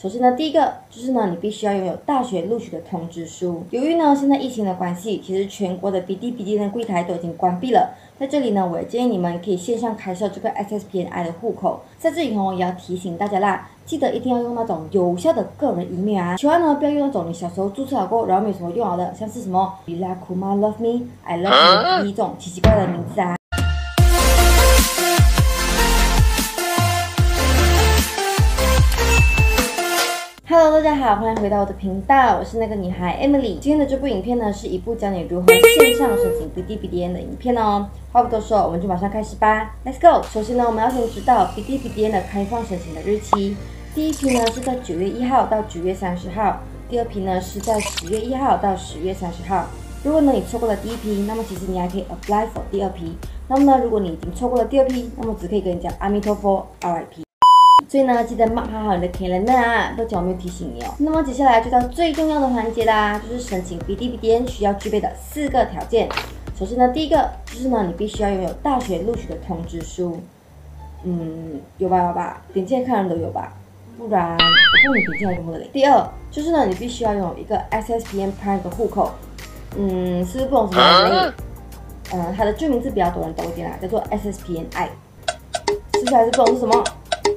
首先呢，第一个就是呢，你必须要拥有大学录取的通知书。由于呢现在疫情的关系，其实全国的 BD 的柜台都已经关闭了。在这里呢，我也建议你们可以线上开设这个 SSPNI 的户口。在这里也要提醒大家啦，记得一定要用那种有效的个人 email 啊，千万呢不要用那种你小时候注册了过，然后没什么用了的，像是什么 Lila Kuma Love Me I Love You 这种奇奇怪怪的名字啊。Hello， 大家好，欢迎回到我的频道，我是那个女孩 Emily。今天的这部影片呢，是一部教你如何线上申请 BD 的影片哦。话不多说，我们就马上开始吧 ，Let's go。首先呢，我们要先知道 BD 的开放申请的日期。第一批呢是在9月1号到9月30号，第二批呢是在10月1号到10月30号。如果呢你错过了第一批，那么其实你还可以 apply for 第二批。那么呢，如果你已经错过了第二批，那么只可以跟你讲阿弥陀佛 RIP。所以呢，记得 mark 好你的 calendar 啊，不要讲我没有提醒你哦。那么接下来就到最重要的环节啦，就是申请 BD 需要具备的4个条件。首先呢，第一个就是呢，你必须要拥有大学录取的通知书。有吧？点进来看人都有吧，不然你点进来多么的累。第二就是呢，你必须要拥有一个 SSPN Prime 的户口。是不是不懂什么类？它的旧名字比较多人懂一点啦，叫做 SSPNI。是不是还是不懂是什么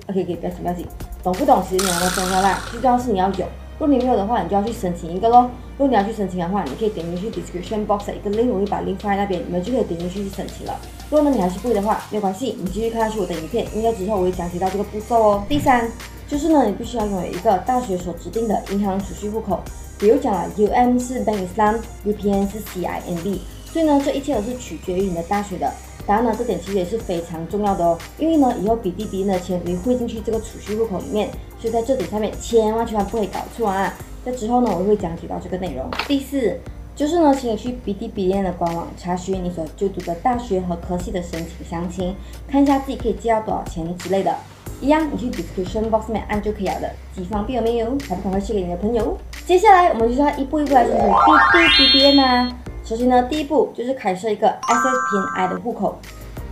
？OK， 不要紧，懂不懂其实没有那么重要啦，最重要是你要有。如果你没有的话，你就要去申请一个咯。如果你要去申请的话，你可以点进去 description box 的一个 link， 我会把 link 放在那边，你们就可以点进去申请了。如果呢你还是不会的话，没有关系，你继续看下去我的影片，因为之后我会讲解到这个步骤哦。第三就是呢，你必须要拥有一个大学所指定的银行储蓄户口，比如讲了 UM 是 Bank Islam，UPN 是 CIMB， 所以呢这一切都是取决于你的大学的。当然呢，这点其实也是非常重要的哦，因为呢，以后BD的钱会汇进去这个储蓄户口里面，所以在这点上面千万不可以搞错啊！在之后呢，我会讲解到这个内容。第四，就是呢，请你去BD的官网查询你所就读的大学和科系的申请详情，看一下自己可以借到多少钱之类的。一样，你去 description box 里面按就可以了的，几方便有没有？还不赶快去给你的朋友？接下来我们就是要一步一步来申请BD啊。首先呢，第一步就是开设一个 SSPNI 的户口。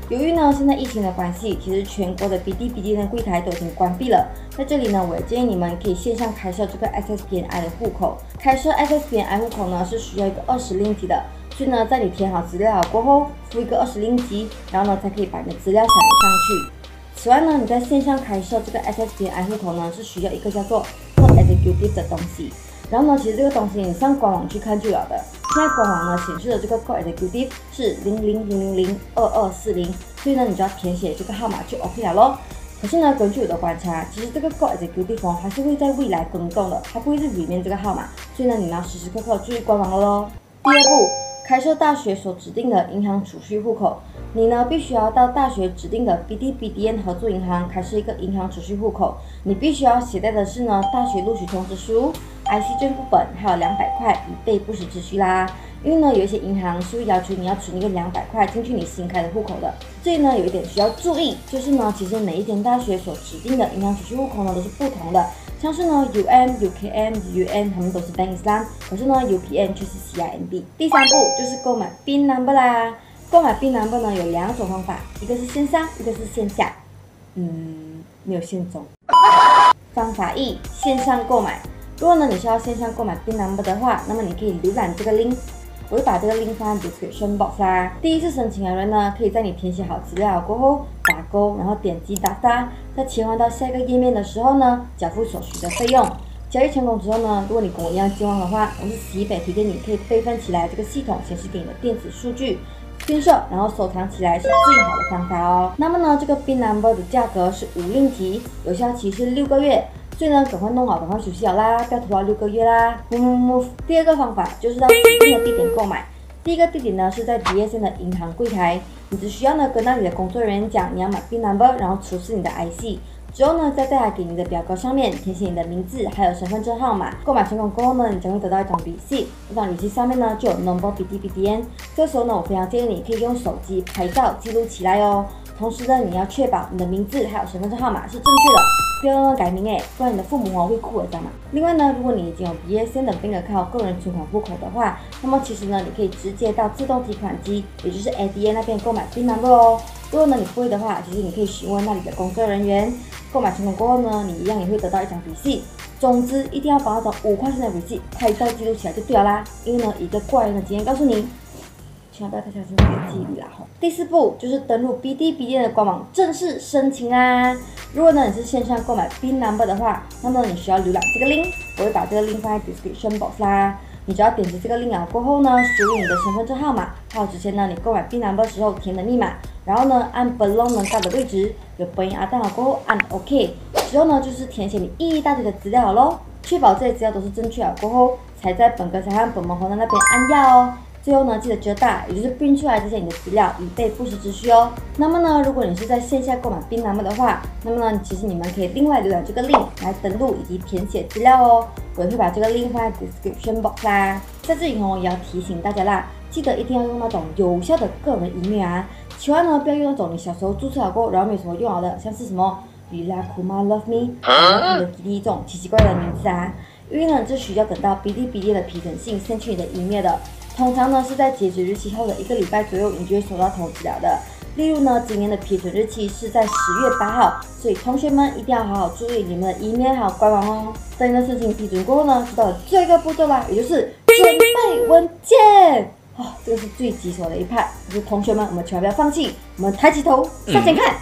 由于呢现在疫情的关系，其实全国的 BD 的柜台都已经关闭了。在这里呢，我也建议你们可以线上开设这个 SSPNI 的户口。开设 SSPNI 户口呢是需要一个20令吉的，所以呢，在你填好资料过后，付一个20令吉，然后呢才可以把你的资料闪上去。此外呢，你在线上开设这个 SSPNI 户口呢是需要一个叫做 Code Executive 的东西。然后呢，其实这个东西你上官网去看就了的。现在官网呢显示的这个 Code Executive 是00002240，所以呢你就要填写这个号码就 OK 了咯。可是呢，根据我的观察，其实这个 Code Executive 还是会在未来更动的，它不会是里面这个号码，所以呢你们要时时刻刻注意官网了咯。第二步，开设大学所指定的银行储蓄户口。你呢必须要到大学指定的 BD 合作银行开设一个银行储蓄户口。你必须要携带的是呢大学录取通知书、IC 卷副本，还有200块以备不时之需啦。因为呢有一些银行是会要求你要存一个200块进去你新开的户口的。这里呢有一点需要注意，就是呢其实每一间大学所指定的银行储蓄户口呢都是不同的。像是呢 UM、UKM、UN 他们都是 Bank Islam， 可是呢 UPN 却是 CIMB。第三步就是购买 BIN number 啦。购买 BIN number 呢有2种方法，一个是线上，一个是线下。没有线中。方法一，线上购买。如果呢你是要线上购买 BIN number 的话，那么你可以浏览这个 link， 我会把这个 link 放在 description box 啦。第一次申请的人呢，可以在你填写好资料过后打勾，然后点击打发，在切换到下一个页面的时候呢，缴付所需的费用。交易成功之后呢，如果你跟我一样健忘的话，我是洗100提给你，可以备份起来，这个系统显示给你的电子数据。screen shot， 然后收藏起来是最好的方法哦。那么呢，这个 BIN number 的价格是5令吉，有效期是6个月，所以呢，赶快弄好，赶快休息好啦，不要拖到6个月啦。第二个方法就是到指定的地点购买。第一个地点呢是在 BSN 的银行柜台，你只需要呢跟那里的工作人员讲你要买 BIN number， 然后出示你的 IC。之后呢，再带来给你的表格上面填写你的名字还有身份证号码。购买成功过后呢，你将会得到一张receipt，这张receipt上面呢就有 number BDBDN。这个时候呢，我非常建议你可以用手机拍照记录起来哦。同时呢，你要确保你的名字还有身份证号码是正确的，不要乱改名不然你的父母会哭的，知道吗？另外呢，如果你已经有 BSN 的 Bank Account 个人存款户口的话，那么其实呢，你可以直接到自动提款机，也就是 ATM 那边购买 BIN number 哦。如果呢你不会的话，其实你可以询问那里的工作人员。购买成功过后呢，你一样也会得到一张receipt。总之一定要把那种5块钱的 receipt 拍照记录起来就对了啦。因为呢，一个怪人的经验告诉你，千万不要太相信自己的记忆力啦吼。第4步就是登录 Bilibili 的官网正式申请啦。如果呢你是线上购买 BIN Number 的话，那么你需要浏览这个 link， 我会把这个 link 放在 description box 啦。你只要点击这个 link 过后呢，输入你的身份证号码，还有之前呢你购买 BIN Number 时候填的密码，然后呢按 belong 能到的位置有本印档好过后按 OK， 之后呢就是填写你一大堆的资料咯，确保这些资料都是正确了过后，才在本格财和本盟红的那边按要哦。最后呢，记得折大，也就是 print 出来这些你的资料，以备不时之需哦。那么呢，如果你是在线下购买 BIN Number 的话，那么呢，其实你们可以另外浏览这个 link 来登录以及填写资料哦。我也会把这个 link 放在 description box 啦。在这里呢，也要提醒大家啦，记得一定要用那种有效的个人 email 啊，千万呢不要用那种你小时候注册好过，然后没有什么用好的，像是什么 Lila Kuma Love Me、Hello Kitty 这种奇奇怪怪的名字啊。因为呢，这需要等到 Bilibili 的批准信送去你的 email 的。通常呢是在截止日期后的1个礼拜左右，你就会收到通知了的。例如呢，今年的批准日期是在10月8号，所以同学们一定要好好注意你们的 email 还有官网哦。在你的申请批准过后呢，就到了最后一个步骤啦，也就是准备文件。这个是最棘手的一 part， 就是同学们，我们千万不要放弃，我们抬起头向前看。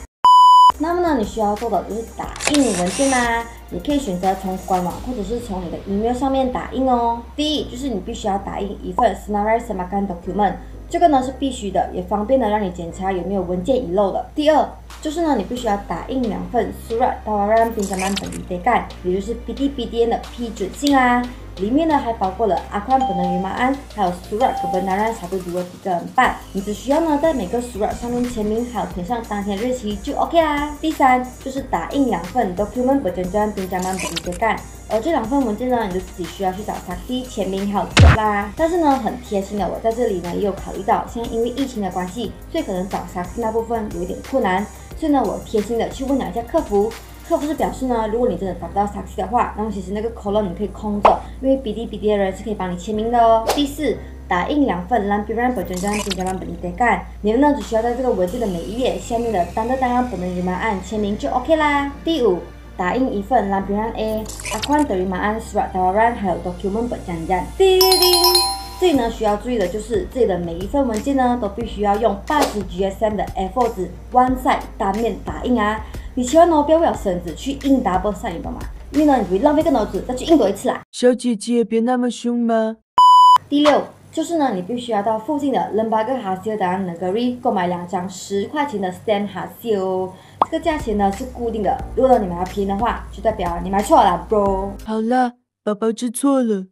那么呢，你需要做的就是打印文件啦。你可以选择从官网或者是从你的 email 上面打印哦。第一就是你必须要打印一份 Senarai Semakan Document， 这个呢是必须的，也方便的让你检查有没有文件遗漏的。第二就是呢，你必须要打印2份 Surat Tawaran Pinjaman Pendidikan， 也就是 Bilibili 的批准信啦。里面呢还包括了Akuan Penerimaan， 还有 Surat Kebenaran 1, 2, 3, 4。你只需要呢在每个 Surat 上面签名，还有填上当天日期就 OK 啦。第三就是打印2份 Document Perjanjian Pinjaman Pendidikan， 而这2份文件呢，你就自己需要去找 Saksi 签名还有做啦。但是呢，很贴心的，我在这里呢也有考虑到，现在因为疫情的关系，所以可能找 Saksi 那部分有一点困难，所以呢，我贴心的去问了一下客服。客服是表示呢，如果你真的找不到 Saksi 的话，那么其实那个 column 你可以空着，因为 Bilibili 的人是可以帮你签名的哦。第4，打印2份 Lampiran Perjanjian Pinjaman Pendidikan， 你们呢只需要在这个文件的每一页下面的Tanda Tangan Penerimaan签名就 OK 啦。第5，打印1份 Lampiran A Akuan Penerimaan Surat Tawaran 还有 Document Perjanjian。叮叮叮，这里呢需要注意的就是这里的每一份文件呢都必须要用80 GSM 的 A4 纸 one side 单面打印啊。你千万呢不要为了绳子去印 double side， 你懂吗？因为呢你会浪费个脑子再去印多一次啦。小姐姐别那么凶嘛。第6就是呢，你必须要到附近的 Lembaga Hasil dan Negeri 购买2张10块钱的 stamp hasil 哦。这个价钱呢是固定的，如果你买到便宜的话，就代表你买错了 bro。好了，宝宝知错了。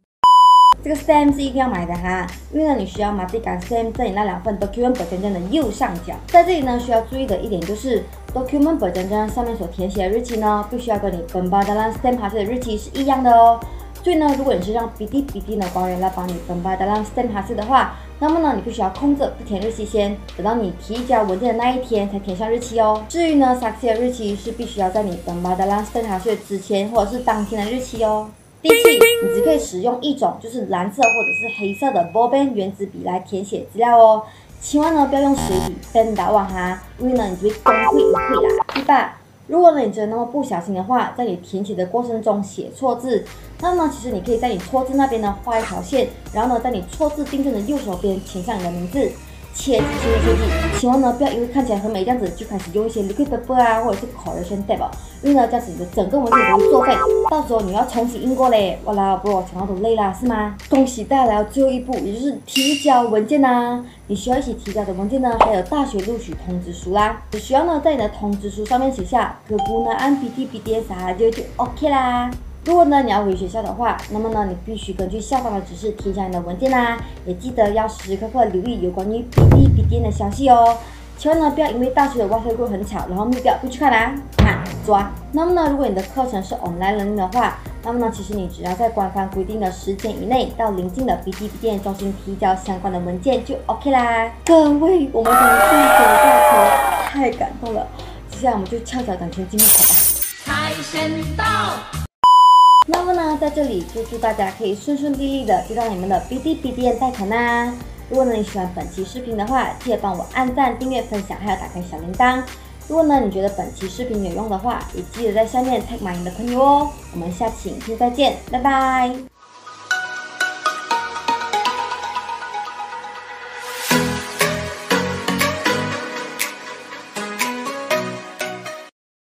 这个 stamp 是一定要买的哈，因为呢你需要matikan stamp 在你那2份 document perjanjian 的右上角。在这里呢需要注意的一点就是 document perjanjian 上面所填写的日期呢，必须要跟你Pembatalan stamp hasil 的日期是一样的哦。所以呢，如果你是让 Bilibili 的官员来帮你Pembatalan stamp hasil 的话，那么呢你必须要空着不填日期先，等到你提交文件的那一天才填上日期哦。至于呢 Saksi 的日期是必须要在你Pembatalan stamp hasil 之前或者是当天的日期哦。第7，你只可以使用一种就是蓝色或者是黑色的 ballpen 原子笔来填写资料哦，千万呢不要用水笔 pen 打网哈，因为呢你就会功亏一篑啦。第8，如果呢你真的那么不小心的话，在你填写的过程中写错字，那么其实你可以在你错字那边呢画一条线，然后呢在你错字订正的右手边填上你的名字。切记，千万呢不要因为看起来很美这样子就开始用一些 liquid paper 啊或者是 correction tape 哦，因为呢这样子你的整个文件都会作废，到时候你要重新印过嘞，哇啦 bro 想到都累啦是吗？恭喜大家来到最后一步，也就是提交文件啦。你需要一起提交的文件呢，还有大学录取通知书啦。只需要呢在你的通知书上面写下kegunaan Bilibili sahaja就 OK 啦。如果呢你要回学校的话，那么呢你必须根据校方的指示提交你的文件啦，也记得要时时刻刻留意有关于 Bilibili 的消息哦。千万呢不要因为大学的 WhatsApp group 很吵，然后目标不去看啊，抓。那么呢如果你的课程是 online learning 的话，那么呢其实你只要在官方规定的时间以内到邻近的 Bilibili 中心提交相关的文件就 OK 啦。各位，我们终于走到头，太感动了。接下来我们就翘脚等钱进入口吧。财神到！那么呢，在这里就祝大家可以顺顺利利的接到你们的 Bilibili 贷款啦！如果呢你喜欢本期视频的话，记得帮我按赞、订阅、分享，还有打开小铃铛。如果呢你觉得本期视频有用的话，也记得在下面 tag 满你的朋友哦。我们下期影片再见，拜拜。